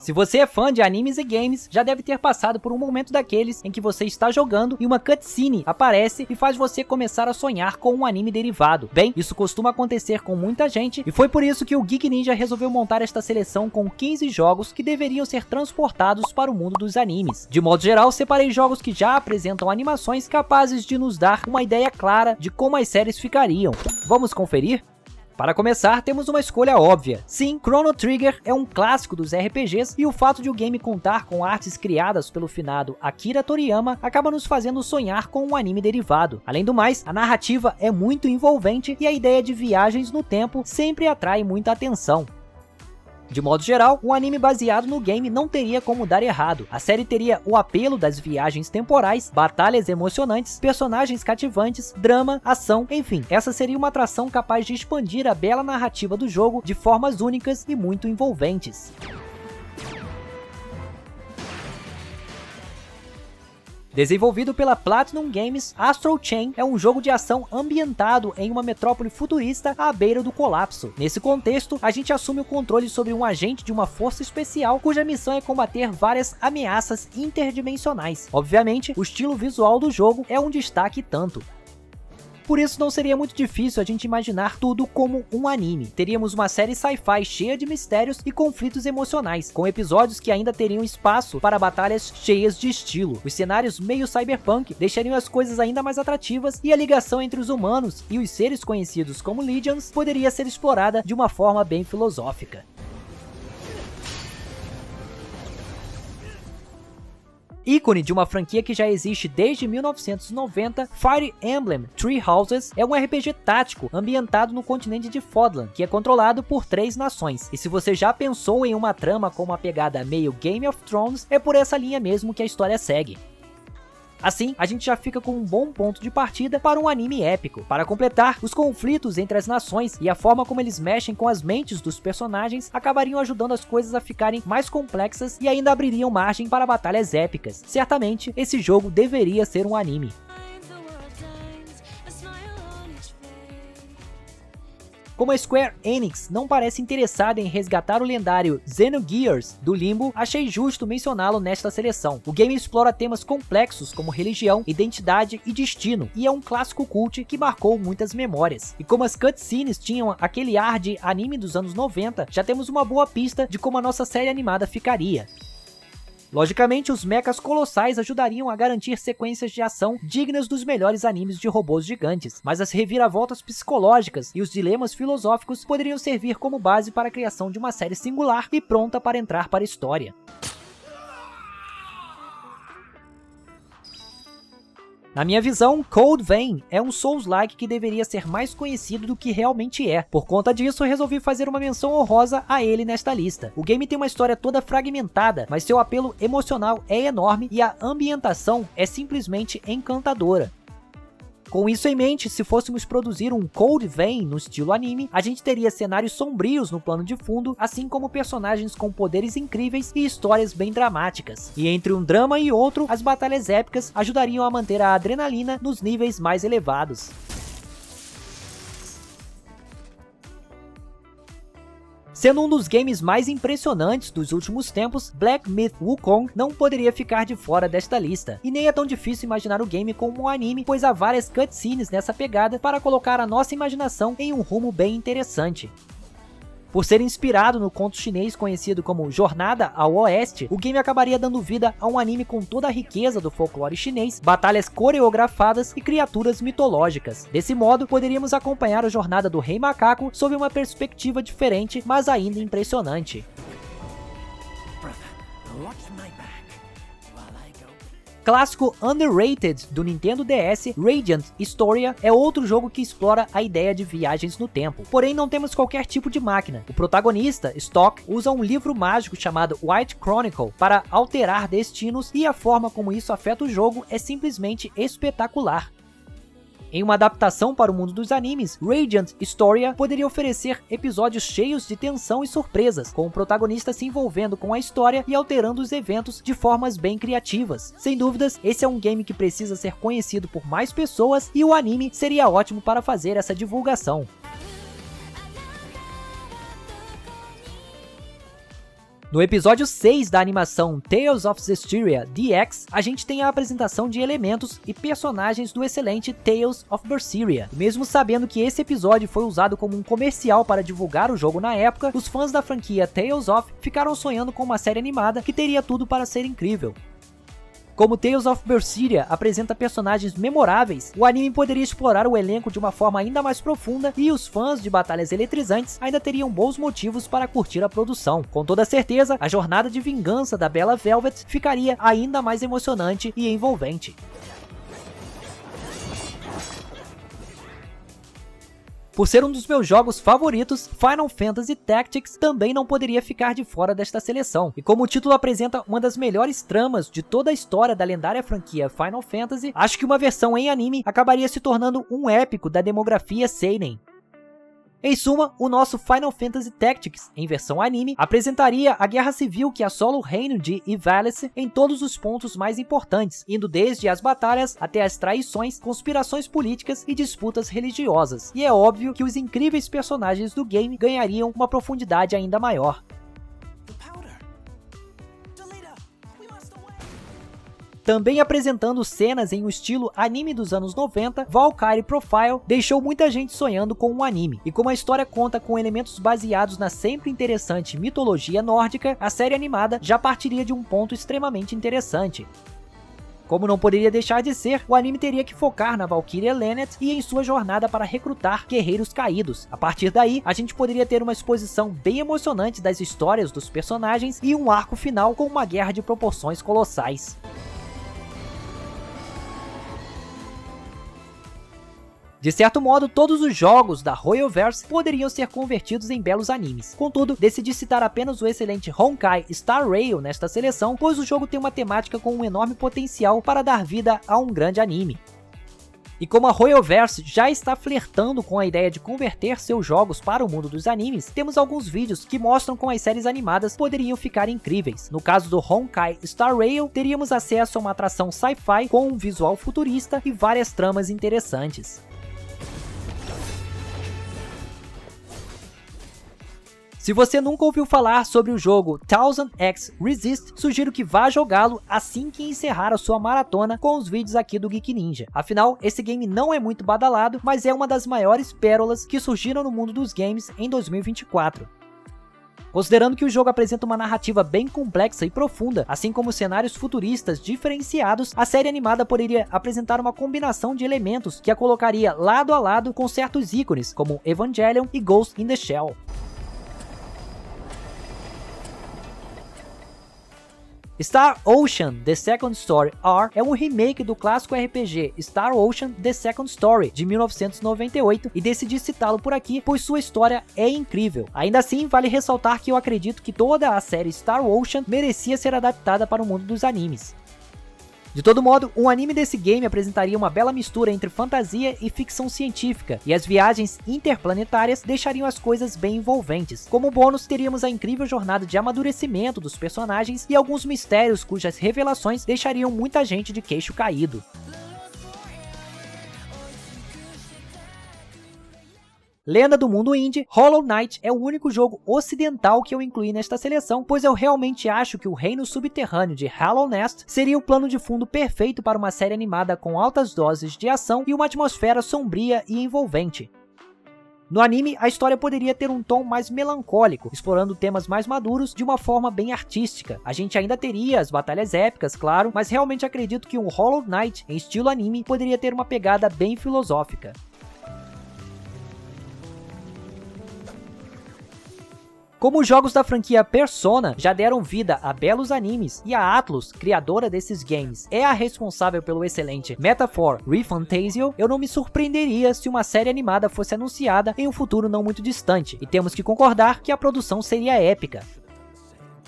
Se você é fã de animes e games, já deve ter passado por um momento daqueles em que você está jogando e uma cutscene aparece e faz você começar a sonhar com um anime derivado. Bem, isso costuma acontecer com muita gente e foi por isso que o Geek Ninja resolveu montar esta seleção com 15 jogos que deveriam ser transportados para o mundo dos animes. De modo geral, separei jogos que já apresentam animações capazes de nos dar uma ideia clara de como as séries ficariam. Vamos conferir? Para começar, temos uma escolha óbvia. Sim, Chrono Trigger é um clássico dos RPGs e o fato de o game contar com artes criadas pelo finado Akira Toriyama acaba nos fazendo sonhar com um anime derivado. Além do mais, a narrativa é muito envolvente e a ideia de viagens no tempo sempre atrai muita atenção. De modo geral, um anime baseado no game não teria como dar errado. A série teria o apelo das viagens temporais, batalhas emocionantes, personagens cativantes, drama, ação, enfim. Essa seria uma atração capaz de expandir a bela narrativa do jogo de formas únicas e muito envolventes. Desenvolvido pela Platinum Games, Astral Chain é um jogo de ação ambientado em uma metrópole futurista à beira do colapso. Nesse contexto, a gente assume o controle sobre um agente de uma força especial cuja missão é combater várias ameaças interdimensionais. Obviamente, o estilo visual do jogo é um destaque tanto. Por isso não seria muito difícil a gente imaginar tudo como um anime. Teríamos uma série sci-fi cheia de mistérios e conflitos emocionais, com episódios que ainda teriam espaço para batalhas cheias de estilo. Os cenários meio cyberpunk deixariam as coisas ainda mais atrativas e a ligação entre os humanos e os seres conhecidos como Legions poderia ser explorada de uma forma bem filosófica. Ícone de uma franquia que já existe desde 1990, Fire Emblem Three Houses é um RPG tático ambientado no continente de Fodlan, que é controlado por 3 nações. E se você já pensou em uma trama com uma pegada meio Game of Thrones, é por essa linha mesmo que a história segue. Assim, a gente já fica com um bom ponto de partida para um anime épico. Para completar, os conflitos entre as nações e a forma como eles mexem com as mentes dos personagens acabariam ajudando as coisas a ficarem mais complexas e ainda abririam margem para batalhas épicas. Certamente, esse jogo deveria ser um anime. Como a Square Enix não parece interessada em resgatar o lendário Xenogears do limbo, achei justo mencioná-lo nesta seleção. O game explora temas complexos como religião, identidade e destino, e é um clássico cult que marcou muitas memórias. E como as cutscenes tinham aquele ar de anime dos anos 90, já temos uma boa pista de como a nossa série animada ficaria. Logicamente, os mechas colossais ajudariam a garantir sequências de ação dignas dos melhores animes de robôs gigantes, mas as reviravoltas psicológicas e os dilemas filosóficos poderiam servir como base para a criação de uma série singular e pronta para entrar para a história. Na minha visão, Code Vein é um Souls-like que deveria ser mais conhecido do que realmente é. Por conta disso, resolvi fazer uma menção honrosa a ele nesta lista. O game tem uma história toda fragmentada, mas seu apelo emocional é enorme e a ambientação é simplesmente encantadora. Com isso em mente, se fôssemos produzir um Code Vein no estilo anime, a gente teria cenários sombrios no plano de fundo, assim como personagens com poderes incríveis e histórias bem dramáticas. E entre um drama e outro, as batalhas épicas ajudariam a manter a adrenalina nos níveis mais elevados. Sendo um dos games mais impressionantes dos últimos tempos, Black Myth Wukong não poderia ficar de fora desta lista. E nem é tão difícil imaginar o game como um anime, pois há várias cutscenes nessa pegada para colocar a nossa imaginação em um rumo bem interessante. Por ser inspirado no conto chinês conhecido como Jornada ao Oeste, o game acabaria dando vida a um anime com toda a riqueza do folclore chinês, batalhas coreografadas e criaturas mitológicas. Desse modo, poderíamos acompanhar a jornada do Rei Macaco sob uma perspectiva diferente, mas ainda impressionante. Clássico underrated do Nintendo DS, Radiant Historia é outro jogo que explora a ideia de viagens no tempo. Porém, não temos qualquer tipo de máquina. O protagonista, Stock, usa um livro mágico chamado White Chronicle para alterar destinos e a forma como isso afeta o jogo é simplesmente espetacular. Em uma adaptação para o mundo dos animes, Radiant Historia poderia oferecer episódios cheios de tensão e surpresas, com o protagonista se envolvendo com a história e alterando os eventos de formas bem criativas. Sem dúvidas, esse é um game que precisa ser conhecido por mais pessoas e o anime seria ótimo para fazer essa divulgação. No episódio 6 da animação Tales of Zestiria DX, a gente tem a apresentação de elementos e personagens do excelente Tales of Berseria. E mesmo sabendo que esse episódio foi usado como um comercial para divulgar o jogo na época, os fãs da franquia Tales of ficaram sonhando com uma série animada que teria tudo para ser incrível. Como Tales of Berseria apresenta personagens memoráveis, o anime poderia explorar o elenco de uma forma ainda mais profunda e os fãs de batalhas eletrizantes ainda teriam bons motivos para curtir a produção. Com toda certeza, a jornada de vingança da Bella Velvet ficaria ainda mais emocionante e envolvente. Por ser um dos meus jogos favoritos, Final Fantasy Tactics também não poderia ficar de fora desta seleção. E como o título apresenta uma das melhores tramas de toda a história da lendária franquia Final Fantasy, acho que uma versão em anime acabaria se tornando um épico da demografia seinen. Em suma, o nosso Final Fantasy Tactics, em versão anime, apresentaria a guerra civil que assola o reino de Ivalice em todos os pontos mais importantes, indo desde as batalhas até as traições, conspirações políticas e disputas religiosas. E é óbvio que os incríveis personagens do game ganhariam uma profundidade ainda maior. Também apresentando cenas em um estilo anime dos anos 90, Valkyrie Profile deixou muita gente sonhando com um anime. E como a história conta com elementos baseados na sempre interessante mitologia nórdica, a série animada já partiria de um ponto extremamente interessante. Como não poderia deixar de ser, o anime teria que focar na Valkyria Lenneth e em sua jornada para recrutar guerreiros caídos. A partir daí, a gente poderia ter uma exposição bem emocionante das histórias dos personagens e um arco final com uma guerra de proporções colossais. De certo modo, todos os jogos da Royalverse poderiam ser convertidos em belos animes. Contudo, decidi citar apenas o excelente Honkai Star Rail nesta seleção, pois o jogo tem uma temática com um enorme potencial para dar vida a um grande anime. E como a Royalverse já está flertando com a ideia de converter seus jogos para o mundo dos animes, temos alguns vídeos que mostram como as séries animadas poderiam ficar incríveis. No caso do Honkai Star Rail, teríamos acesso a uma atração sci-fi com um visual futurista e várias tramas interessantes. Se você nunca ouviu falar sobre o jogo Thousand X Resist, sugiro que vá jogá-lo assim que encerrar a sua maratona com os vídeos aqui do Geek Ninja. Afinal, esse game não é muito badalado, mas é uma das maiores pérolas que surgiram no mundo dos games em 2024. Considerando que o jogo apresenta uma narrativa bem complexa e profunda, assim como cenários futuristas diferenciados, a série animada poderia apresentar uma combinação de elementos que a colocaria lado a lado com certos ícones, como Evangelion e Ghost in the Shell. Star Ocean The Second Story R é um remake do clássico RPG Star Ocean The Second Story, de 1998, e decidi citá-lo por aqui, pois sua história é incrível. Ainda assim, vale ressaltar que eu acredito que toda a série Star Ocean merecia ser adaptada para o mundo dos animes. De todo modo, um anime desse game apresentaria uma bela mistura entre fantasia e ficção científica, e as viagens interplanetárias deixariam as coisas bem envolventes. Como bônus, teríamos a incrível jornada de amadurecimento dos personagens e alguns mistérios cujas revelações deixariam muita gente de queixo caído. Lenda do mundo indie, Hollow Knight é o único jogo ocidental que eu incluí nesta seleção, pois eu realmente acho que o reino subterrâneo de Hallownest seria o plano de fundo perfeito para uma série animada com altas doses de ação e uma atmosfera sombria e envolvente. No anime, a história poderia ter um tom mais melancólico, explorando temas mais maduros de uma forma bem artística. A gente ainda teria as batalhas épicas, claro, mas realmente acredito que um Hollow Knight em estilo anime poderia ter uma pegada bem filosófica. Como os jogos da franquia Persona já deram vida a belos animes, e a Atlus, criadora desses games, é a responsável pelo excelente Metaphor ReFantazio, eu não me surpreenderia se uma série animada fosse anunciada em um futuro não muito distante, e temos que concordar que a produção seria épica.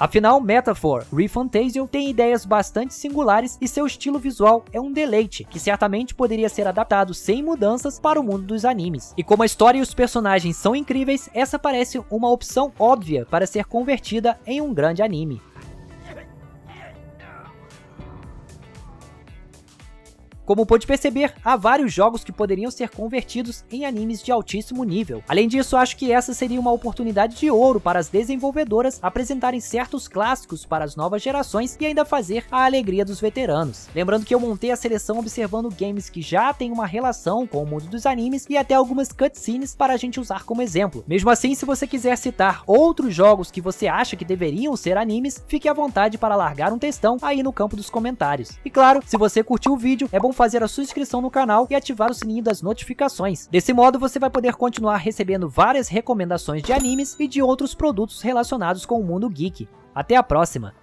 Afinal, Metaphor ReFantazio tem ideias bastante singulares e seu estilo visual é um deleite, que certamente poderia ser adaptado sem mudanças para o mundo dos animes. E como a história e os personagens são incríveis, essa parece uma opção óbvia para ser convertida em um grande anime. Como pode perceber, há vários jogos que poderiam ser convertidos em animes de altíssimo nível. Além disso, acho que essa seria uma oportunidade de ouro para as desenvolvedoras apresentarem certos clássicos para as novas gerações e ainda fazer a alegria dos veteranos. Lembrando que eu montei a seleção observando games que já têm uma relação com o mundo dos animes e até algumas cutscenes para a gente usar como exemplo. Mesmo assim, se você quiser citar outros jogos que você acha que deveriam ser animes, fique à vontade para largar um textão aí no campo dos comentários. E claro, se você curtiu o vídeo, é bom fazer a sua inscrição no canal e ativar o sininho das notificações. Desse modo, você vai poder continuar recebendo várias recomendações de animes e de outros produtos relacionados com o mundo geek. Até a próxima!